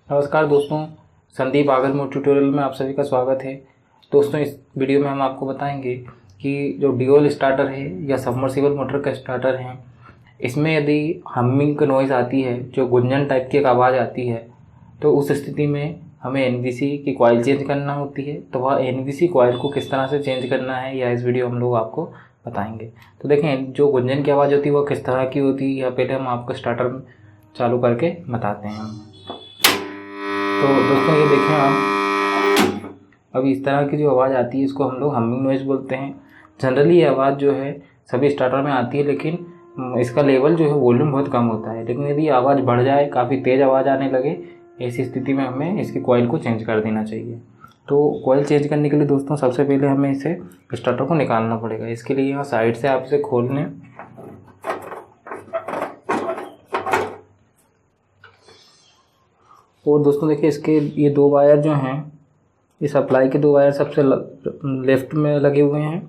नमस्कार दोस्तों, संदीप आगरमोर ट्यूटोरियल में आप सभी का स्वागत है। दोस्तों, इस वीडियो में हम आपको बताएंगे कि जो ड्यूल स्टार्टर है या सबमर्सिबल मोटर का स्टार्टर है, इसमें यदि हमिंग का नॉइज़ आती है, जो गुंजन टाइप की एक आवाज़ आती है, तो उस स्थिति में हमें एनवीसी की कॉइल चेंज करना होती है। तो वह एनवीसी कॉइल को किस तरह से चेंज करना है या इस वीडियो हम लोग आपको बताएंगे। तो देखें, जो गुंजन की आवाज़ होती है वह किस तरह की होती है, या पहले हम आपको स्टार्टर चालू करके बताते हैं। तो दोस्तों, ये देखें आप, अभी इस तरह की जो आवाज़ आती है इसको हम लोग हमिंग नॉइज़ बोलते हैं। जनरली ये आवाज़ जो है सभी स्टार्टर में आती है, लेकिन इसका लेवल जो है वॉल्यूम बहुत कम होता है। लेकिन यदि आवाज़ बढ़ जाए, काफ़ी तेज़ आवाज़ आने लगे, ऐसी स्थिति में हमें इसकी कॉइल को चेंज कर देना चाहिए। तो कॉइल चेंज करने के लिए दोस्तों सबसे पहले हमें इसे स्टार्टर को निकालना पड़ेगा। इसके लिए यहाँ साइड से आप इसे खोल लें। और दोस्तों देखिए, इसके ये दो वायर जो हैं, ये सप्लाई के दो वायर सबसे लेफ्ट में लगे हुए हैं,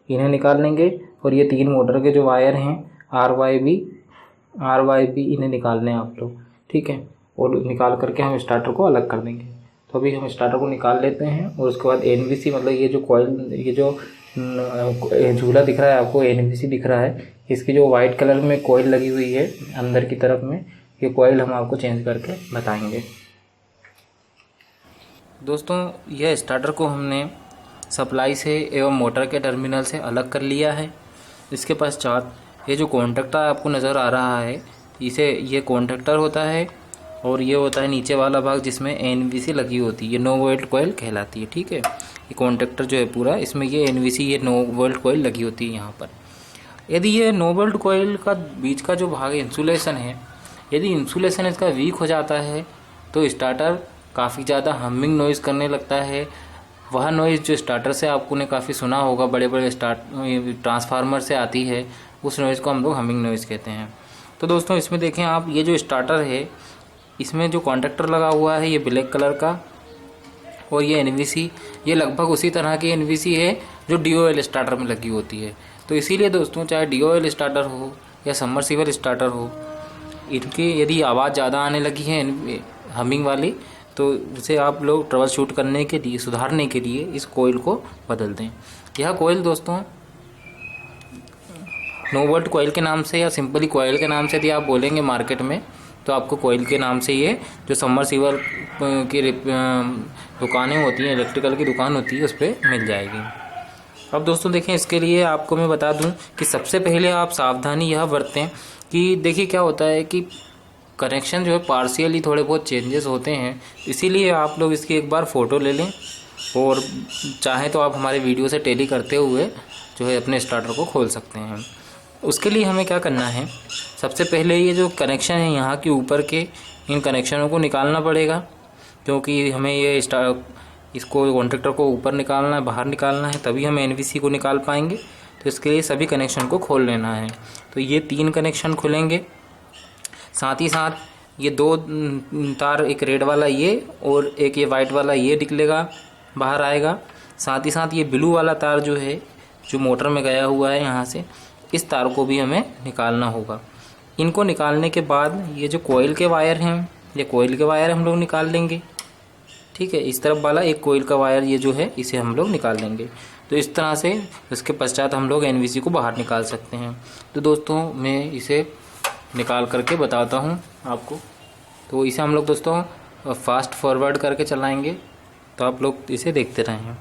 इन्हें निकाल लेंगे। और ये तीन मोटर के जो वायर हैं आर वाई बी, इन्हें निकालने हैं आप लोग, ठीक है। और निकाल करके हम स्टार्टर को अलग कर देंगे। तो अभी हम स्टार्टर को निकाल लेते हैं। और उसके बाद एनवीसी, मतलब ये जो कॉइल, ये जो झूला दिख रहा है आपको, एनवीसी दिख रहा है, इसकी जो वाइट कलर में कॉइल लगी हुई है अंदर की तरफ में, ये कॉइल हम आपको चेंज करके बताएंगे। दोस्तों, यह स्टार्टर को हमने सप्लाई से एवं मोटर के टर्मिनल से अलग कर लिया है। इसके पश्चात ये जो कॉन्टैक्टर आपको नज़र आ रहा है, ये कॉन्टैक्टर होता है। और ये होता है नीचे वाला भाग जिसमें एनवीसी लगी होती है, ये 9 वोल्ट कॉइल कहलाती है, ठीक है। ये कॉन्टैक्टर जो है पूरा, इसमें ये एनवीसी, ये 9 वोल्ट कॉइल लगी होती है यहाँ पर। यदि ये 9 वोल्ट कॉइल का बीच का जो भाग इंसुलेशन है, यदि इंसुलेशन इसका वीक हो जाता है तो स्टार्टर काफ़ी ज़्यादा हमिंग नॉइज़ करने लगता है। वह नॉइज़ जो स्टार्टर से आपको ने काफ़ी सुना होगा, बड़े बड़े ट्रांसफार्मर से आती है, उस नॉइज़ को हम लोग हमिंग नॉइज़ कहते हैं। तो दोस्तों, इसमें देखें आप, ये जो स्टार्टर है, इसमें जो कॉन्टैक्टर लगा हुआ है ये ब्लैक कलर का, और ये एनवीसी, ये लगभग उसी तरह की एनवीसी है जो डीओएल स्टार्टर में लगी होती है। तो इसीलिए दोस्तों, चाहे डीओएल स्टार्टर हो या सबमर्सिबल स्टार्टर हो, इनकी यदि आवाज़ ज़्यादा आने लगी है हमिंग वाली, तो उसे आप लोग ट्रबल शूट करने के लिए, सुधारने के लिए इस कोयल को बदल दें। यह कोयल दोस्तों 9 वोल्ट कोयल के नाम से या सिंपली कोयल के नाम से यदि आप बोलेंगे मार्केट में, तो आपको कोयल के नाम से ये जो सबमर्सिबल की दुकानें होती हैं, इलेक्ट्रिकल की दुकान होती है, उस पर मिल जाएगी। अब दोस्तों देखें, इसके लिए आपको मैं बता दूं कि सबसे पहले आप सावधानी यह बरतें कि देखिए क्या होता है कि कनेक्शन जो है पार्शियली थोड़े बहुत चेंजेस होते हैं। इसीलिए आप लोग इसकी एक बार फ़ोटो ले लें, और चाहें तो आप हमारे वीडियो से टैली करते हुए जो है अपने स्टार्टर को खोल सकते हैं। उसके लिए हमें क्या करना है, सबसे पहले ये जो कनेक्शन है यहाँ के ऊपर के, इन कनेक्शनों को निकालना पड़ेगा, क्योंकि हमें ये इसको कॉन्टैक्टर को ऊपर निकालना है, बाहर निकालना है, तभी हम एनवीसी को निकाल पाएंगे। तो इसके लिए सभी कनेक्शन को खोल लेना है। तो ये 3 कनेक्शन खुलेंगे, साथ ही साथ ये 2 तार, एक रेड वाला ये और एक ये वाइट वाला ये निकलेगा, बाहर आएगा। साथ ही साथ ये ब्लू वाला तार जो है, जो मोटर में गया हुआ है यहाँ से, इस तार को भी हमें निकालना होगा। इनको निकालने के बाद ये जो कोयल के वायर हैं, ये कोयल के वायर हम लोग निकाल लेंगे, ठीक है। इस तरफ वाला एक कोयल का वायर ये जो है, इसे हम लोग निकाल लेंगे। तो इस तरह से इसके पश्चात हम लोग एनवीसी को बाहर निकाल सकते हैं। तो दोस्तों, मैं इसे निकाल करके बताता हूँ आपको। तो इसे हम लोग दोस्तों फास्ट फॉरवर्ड करके चलाएंगे, तो आप लोग इसे देखते रहें।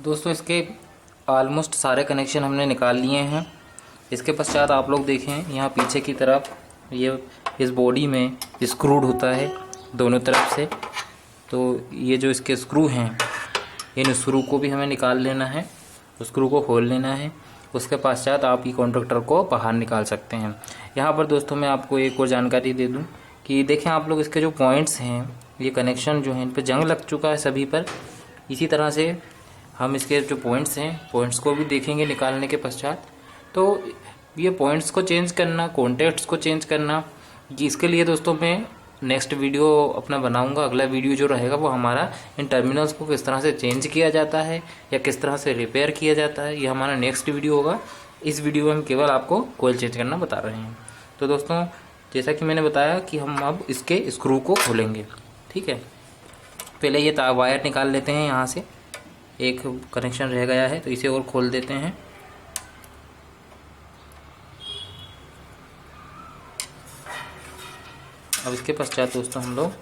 दोस्तों, इसके ऑलमोस्ट सारे कनेक्शन हमने निकाल लिए हैं। इसके पश्चात आप लोग देखें यहाँ पीछे की तरफ ये इस बॉडी में स्क्रूड होता है दोनों तरफ से। तो ये जो इसके स्क्रू हैं, इन स्क्रू को भी हमें निकाल लेना है, स्क्रू को खोल लेना है। उसके पश्चात आप ये कॉन्ट्रैक्टर को बाहर निकाल सकते हैं। यहाँ पर दोस्तों मैं आपको एक और जानकारी दे दूँ कि देखें आप लोग, इसके जो पॉइंट्स हैं, ये कनेक्शन जो हैं इन पर जंग लग चुका है सभी पर। इसी तरह से हम इसके जो पॉइंट्स हैं, पॉइंट्स को भी देखेंगे निकालने के पश्चात। तो ये पॉइंट्स को चेंज करना, कॉन्टैक्ट्स को चेंज करना, इसके लिए दोस्तों मैं नेक्स्ट वीडियो अपना बनाऊंगा। अगला वीडियो जो रहेगा वो हमारा इन टर्मिनल्स को किस तरह से चेंज किया जाता है या किस तरह से रिपेयर किया जाता है, ये हमारा नेक्स्ट वीडियो होगा। इस वीडियो में हम केवल आपको कोयल चेंज करना बता रहे हैं। तो दोस्तों जैसा कि मैंने बताया कि हम अब इसके स्क्रू को खोलेंगे। ठीक है, पहले ये वायर निकाल लेते हैं। यहाँ से एक कनेक्शन रह गया है तो इसे और खोल देते हैं। अब इसके पश्चात दोस्तों हम लोग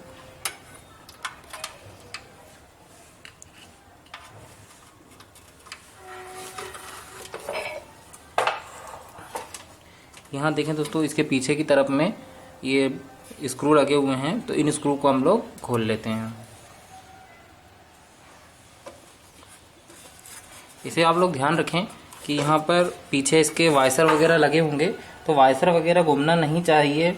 यहाँ देखें दोस्तों, इसके पीछे की तरफ में ये स्क्रू लगे हुए हैं, तो इन स्क्रू को हम लोग खोल लेते हैं। इसे आप लोग ध्यान रखें कि यहाँ पर पीछे इसके वाइसर वगैरह लगे होंगे, तो वाइसर वगैरह घूमना नहीं चाहिए।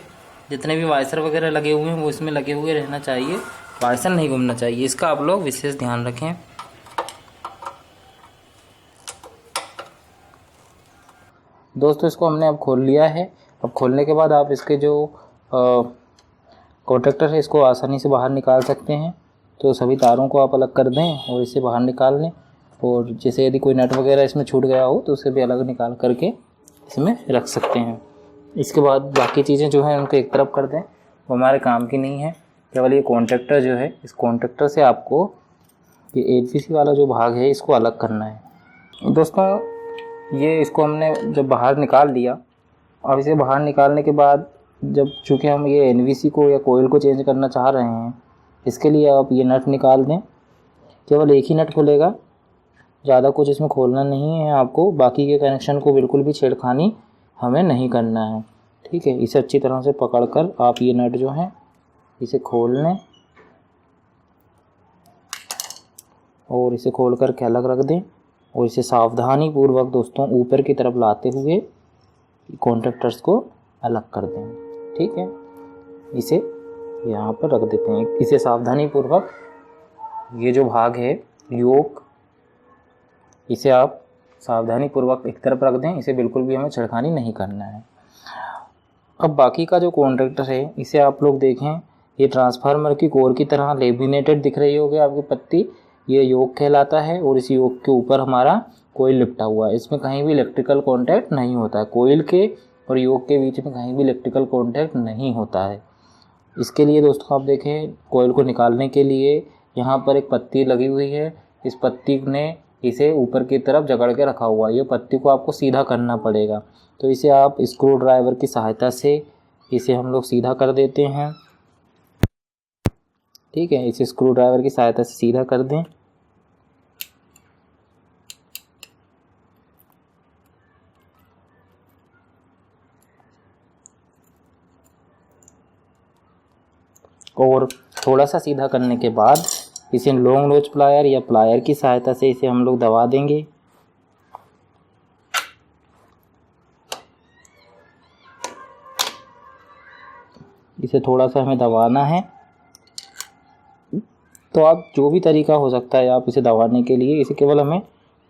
जितने भी वाइसर वगैरह लगे हुए हैं वो इसमें लगे हुए रहना चाहिए, वाइसर नहीं घूमना चाहिए। इसका आप लोग विशेष ध्यान रखें। दोस्तों इसको हमने अब खोल लिया है। अब खोलने के बाद आप इसके जो कॉन्टैक्टर है इसको आसानी से बाहर निकाल सकते हैं। तो सभी तारों को आप अलग कर दें और इसे बाहर निकाल लें। और जैसे यदि कोई नट वगैरह इसमें छूट गया हो तो उसे भी अलग निकाल करके इसमें रख सकते हैं। इसके बाद बाकी चीज़ें जो हैं उनको एक तरफ कर दें, वो हमारे काम की नहीं है। केवल ये कॉन्टैक्टर जो है, इस कॉन्टैक्टर से आपको ये एनवीसी वाला जो भाग है इसको अलग करना है। दोस्तों ये इसको हमने जब बाहर निकाल दिया, और इसे बाहर निकालने के बाद जब चूँकि हम ये एनवीसी को या कोयल को चेंज करना चाह रहे हैं, इसके लिए आप ये नट निकाल दें। केवल एक ही नट खुलेगा, ज़्यादा कुछ इसमें खोलना नहीं है आपको। बाकी के कनेक्शन को बिल्कुल भी छेड़खानी हमें नहीं करना है। ठीक है, इसे अच्छी तरह से पकड़कर आप ये नट जो है इसे खोल लें और इसे खोल कर के अलग रख दें। और इसे सावधानी पूर्वक दोस्तों ऊपर की तरफ लाते हुए कॉन्टैक्टर्स को अलग कर दें। ठीक है, इसे यहाँ पर रख देते हैं। इसे सावधानी पूर्वक, ये जो भाग है योक, इसे आप सावधानी पूर्वक एक तरफ रख दें। इसे बिल्कुल भी हमें छेड़खानी नहीं करना है। अब बाकी का जो कॉन्ट्रैक्टर है इसे आप लोग देखें, ये ट्रांसफार्मर की कोर की तरह लेमिनेटेड दिख रही होगी आपकी पत्ती, ये योक कहलाता है। और इस योक के ऊपर हमारा कोयल लिपटा हुआ है। इसमें कहीं भी इलेक्ट्रिकल कॉन्टैक्ट नहीं होता है। कोयल के और योक के बीच में कहीं भी इलेक्ट्रिकल कॉन्टैक्ट नहीं होता है। इसके लिए दोस्तों आप देखें, कोयल को निकालने के लिए यहाँ पर एक पत्ती लगी हुई है। इस पत्ती ने इसे ऊपर की तरफ जकड़ के रखा हुआ है। ये पत्ती को आपको सीधा करना पड़ेगा। तो इसे आप स्क्रू ड्राइवर की सहायता से इसे हम लोग सीधा कर देते हैं। ठीक है, इसे स्क्रू ड्राइवर की सहायता से सीधा कर दें। और थोड़ा सा सीधा करने के बाद इसे लॉन्ग नोच प्लायर या प्लायर की सहायता से इसे हम लोग दबा देंगे। इसे थोड़ा सा हमें दबाना है। तो आप जो भी तरीका हो सकता है आप इसे दबाने के लिए, इसे केवल हमें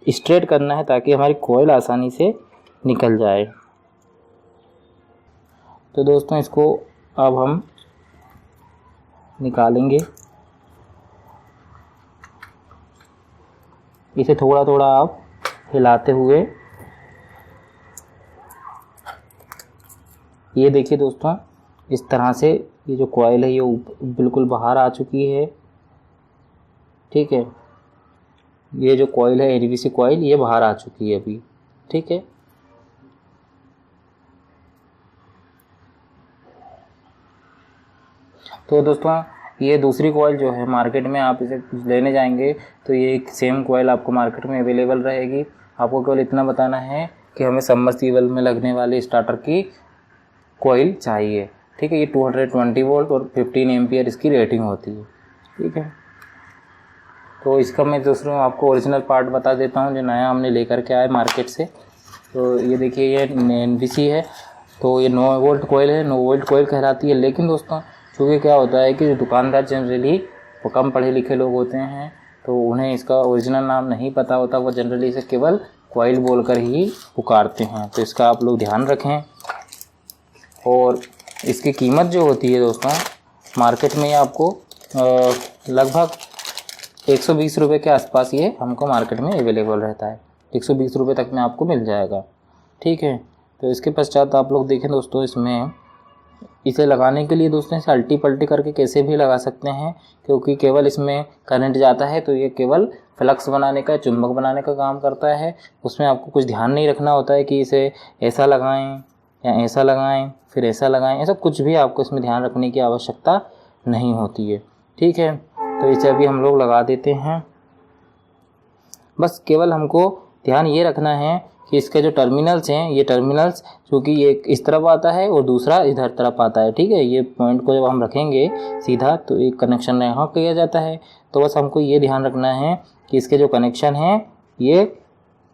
स्ट्रेट करना है ताकि हमारी कोयल आसानी से निकल जाए। तो दोस्तों इसको अब हम निकालेंगे। इसे थोड़ा थोड़ा आप हिलाते हुए, ये देखिए दोस्तों, इस तरह से ये जो कॉइल है ये बिल्कुल बाहर आ चुकी है। ठीक है, ये जो कॉइल है एनवीसी कॉइल, ये बाहर आ चुकी है अभी। ठीक है, तो दोस्तों ये दूसरी कॉइल जो है मार्केट में आप इसे लेने जाएंगे तो ये एक सेम कॉइल आपको मार्केट में अवेलेबल रहेगी। आपको केवल इतना बताना है कि हमें सबमर्सिबल में लगने वाले स्टार्टर की कोयल चाहिए। ठीक है, ये 220 वोल्ट और 15 एम्पियर इसकी रेटिंग होती है। ठीक है, तो इसका मैं दूसरों आपको ओरिजिनल पार्ट बता देता हूँ जो नया हमने लेकर के आए मार्केट से। तो ये देखिए, ये NVC है, तो ये 9 वोल्ट कोयल है, 9 वोल्ट कोयल कहलाती है। लेकिन दोस्तों चूँकि क्या होता है कि जो दुकानदार जनरली वो कम पढ़े लिखे लोग होते हैं, तो उन्हें इसका ओरिजिनल नाम नहीं पता होता, वो जनरली इसे केवल कोयल बोलकर ही पुकारते हैं। तो इसका आप लोग ध्यान रखें। और इसकी कीमत जो होती है दोस्तों मार्केट में आपको लगभग 120 रुपये के आसपास ये हमको मार्केट में अवेलेबल रहता है। 120 रुपये तक में आपको मिल जाएगा। ठीक है, तो इसके पश्चात आप लोग देखें दोस्तों, इसमें इसे लगाने के लिए दोस्तों इसे अल्टी पल्टी करके कैसे भी लगा सकते हैं, क्योंकि केवल इसमें करंट जाता है तो ये केवल फ्लक्स बनाने का, चुंबक बनाने का काम करता है। उसमें आपको कुछ ध्यान नहीं रखना होता है कि इसे ऐसा लगाएं या ऐसा लगाएं फिर ऐसा लगाएं, ऐसा कुछ भी आपको इसमें ध्यान रखने की आवश्यकता नहीं होती है। ठीक है, तो इसे अभी हम लोग लगा देते हैं। बस केवल हमको ध्यान ये रखना है कि इसके जो टर्मिनल्स हैं, ये टर्मिनल्स क्योंकि ये इस तरफ आता है और दूसरा इधर तरफ आता है। ठीक है, ये पॉइंट को जब हम रखेंगे सीधा तो एक कनेक्शन यहाँ किया जाता है। तो बस हमको ये ध्यान रखना है कि इसके जो कनेक्शन हैं ये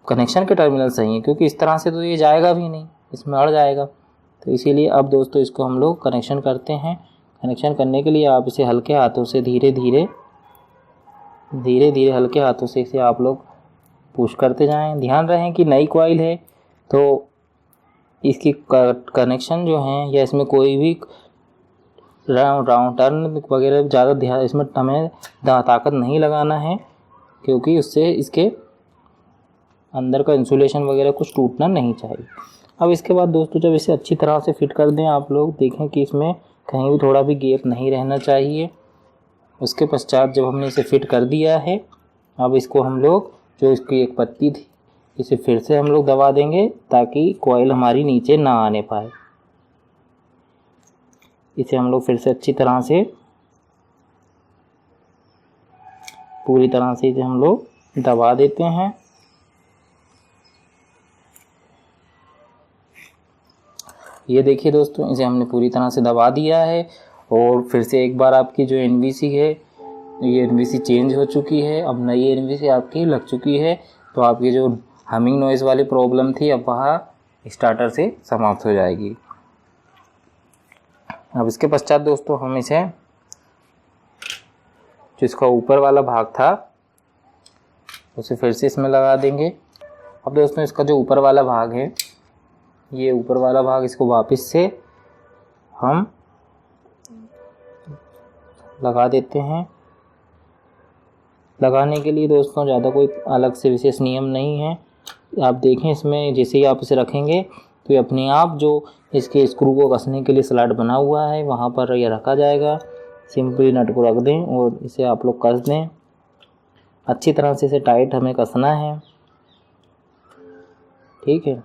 कनेक्शन के टर्मिनल सही हैं, क्योंकि इस तरह से तो ये जाएगा भी नहीं, इसमें अड़ जाएगा। तो इसीलिए अब दोस्तों इसको हम लोग कनेक्शन करते हैं। कनेक्शन करने के लिए आप इसे हल्के हाथों से धीरे धीरे हल्के हाथों से इसे आप लोग पुश करते जाएं। ध्यान रखें कि नई कॉइल है तो इसकी कनेक्शन जो हैं या इसमें कोई भी राउंड टर्न वगैरह ज़्यादा ध्यान इसमें हमें ताकत नहीं लगाना है, क्योंकि उससे इसके अंदर का इंसुलेशन वगैरह कुछ टूटना नहीं चाहिए। अब इसके बाद दोस्तों जब इसे अच्छी तरह से फिट कर दें, आप लोग देखें कि इसमें कहीं भी थोड़ा भी गैप नहीं रहना चाहिए। उसके पश्चात जब हमने इसे फिट कर दिया है, अब इसको हम लोग जो इसकी एक पत्ती थी इसे फिर से हम लोग दबा देंगे ताकि कॉइल हमारी नीचे ना आने पाए। इसे हम लोग फिर से अच्छी तरह से पूरी तरह से इसे हम लोग दबा देते हैं। ये देखिए दोस्तों, इसे हमने पूरी तरह से दबा दिया है। और फिर से एक बार आपकी जो NVC है ये NVC चेंज हो चुकी है, अब नई NVC आपकी लग चुकी है। तो आपकी जो हमिंग नॉइज़ वाली प्रॉब्लम थी अब वहाँ स्टार्टर से समाप्त हो जाएगी। अब इसके पश्चात दोस्तों हम इसे जो इसका ऊपर वाला भाग था उसे फिर से इसमें लगा देंगे। अब दोस्तों इसका जो ऊपर वाला भाग है, ये ऊपर वाला भाग इसको वापस से हम लगा देते हैं। लगाने के लिए दोस्तों ज़्यादा कोई अलग से विशेष नियम नहीं है। आप देखें इसमें जैसे ही आप इसे रखेंगे तो ये अपने आप जो इसके स्क्रू को कसने के लिए स्लॉट बना हुआ है वहाँ पर ये रखा जाएगा। सिंपली नट को रख दें और इसे आप लोग कस दें। अच्छी तरह से इसे टाइट हमें कसना है। ठीक है,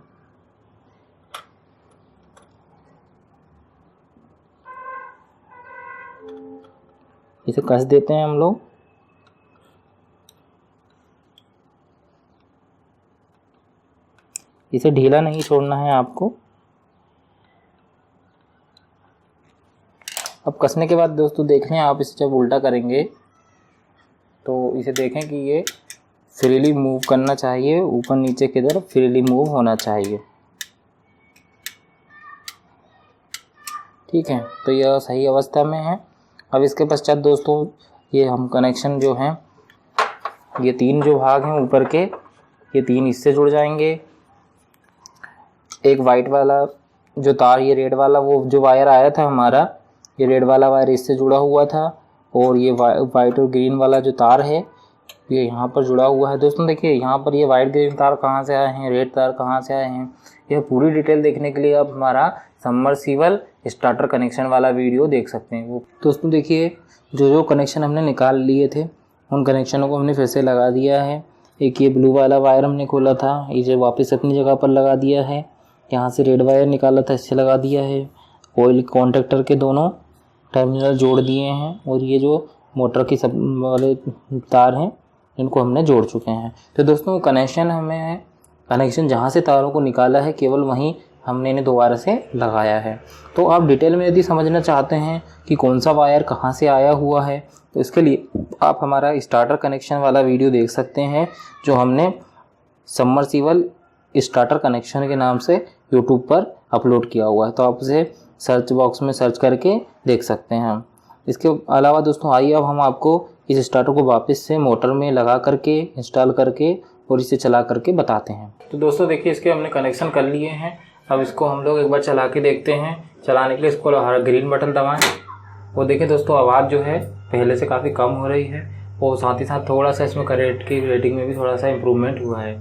इसे कस देते हैं हम लोग। इसे ढीला नहीं छोड़ना है आपको। अब कसने के बाद दोस्तों देख लें आप, इसे जब उल्टा करेंगे तो इसे देखें कि ये फ्रीली मूव करना चाहिए, ऊपर नीचे की तरफ फ्रीली मूव होना चाहिए। ठीक है, तो यह सही अवस्था में है। अब इसके पश्चात दोस्तों ये हम कनेक्शन जो हैं, ये 3 जो भाग हैं ऊपर के, ये 3 इससे जुड़ जाएंगे। एक वाइट वाला जो तार, ये रेड वाला वो जो वायर आया था हमारा, ये रेड वाला वायर इससे जुड़ा हुआ था। और ये वाइट और ग्रीन वाला जो तार है ये यहाँ पर जुड़ा हुआ है। दोस्तों देखिए यहाँ पर ये वाइट ग्रीन तार कहाँ से आए हैं, रेड तार कहाँ से आए हैं, यह पूरी डिटेल देखने के लिए आप हमारा सबमर्सिबल स्टार्टर कनेक्शन वाला वीडियो देख सकते हैं। वो दोस्तों देखिए जो कनेक्शन हमने निकाल लिए थे उन कनेक्शनों को हमने फिर से लगा दिया है। एक ये ब्लू वाला वायर हमने खोला था, इसे वापस अपनी जगह पर लगा दिया है। यहाँ से रेड वायर निकाला था, इससे लगा दिया है। ऑयल कॉन्टेक्टर के दोनों टर्मिनल जोड़ दिए हैं और ये जो मोटर की सब वाले तार हैं इनको हमने जोड़ चुके हैं। तो दोस्तों कनेक्शन हमें कनेक्शन जहाँ से तारों को निकाला है केवल वहीं हमने इन्हें दोबारा से लगाया है। तो आप डिटेल में यदि समझना चाहते हैं कि कौन सा वायर कहाँ से आया हुआ है, तो इसके लिए आप हमारा स्टार्टर कनेक्शन वाला वीडियो देख सकते हैं जो हमने सबमर्सिबल स्टार्टर कनेक्शन के नाम से यूट्यूब पर अपलोड किया हुआ है। तो आप उसे सर्च बॉक्स में सर्च करके देख सकते हैं। इसके अलावा दोस्तों आइए अब हम आपको इस स्टार्टर को वापस से मोटर में लगा करके इंस्टॉल करके और इसे चला करके बताते हैं। तो दोस्तों देखिए, इसके हमने कनेक्शन कर लिए हैं। अब इसको हम लोग एक बार चला के देखते हैं। चलाने के लिए इसको हरा ग्रीन बटन दबाएं और देखिए दोस्तों, आवाज़ जो है पहले से काफ़ी कम हो रही है और साथ ही साथ थोड़ा सा इसमें करंट की रेटिंग में भी थोड़ा सा इम्प्रूवमेंट हुआ है।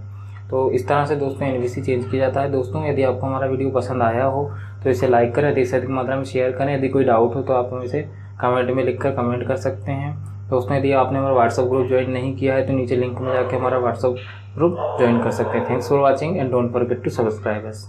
तो इस तरह से दोस्तों एनवीसी चेंज किया जाता है। दोस्तों यदि आपको हमारा वीडियो पसंद आया हो तो इसे लाइक करें, अधिक से अधिक मात्रा में शेयर करें। यदि कोई डाउट हो तो आप हमें इसे कमेंट में लिखकर कमेंट कर सकते हैं। दोस्तों यदि आपने हमारा व्हाट्सअप ग्रुप ज्वाइन नहीं किया है तो नीचे लिंक में जाकर हमारा व्हाट्सअप ग्रुप ज्वाइन कर सकते हैं। Thanks for watching and don't forget to subscribe us.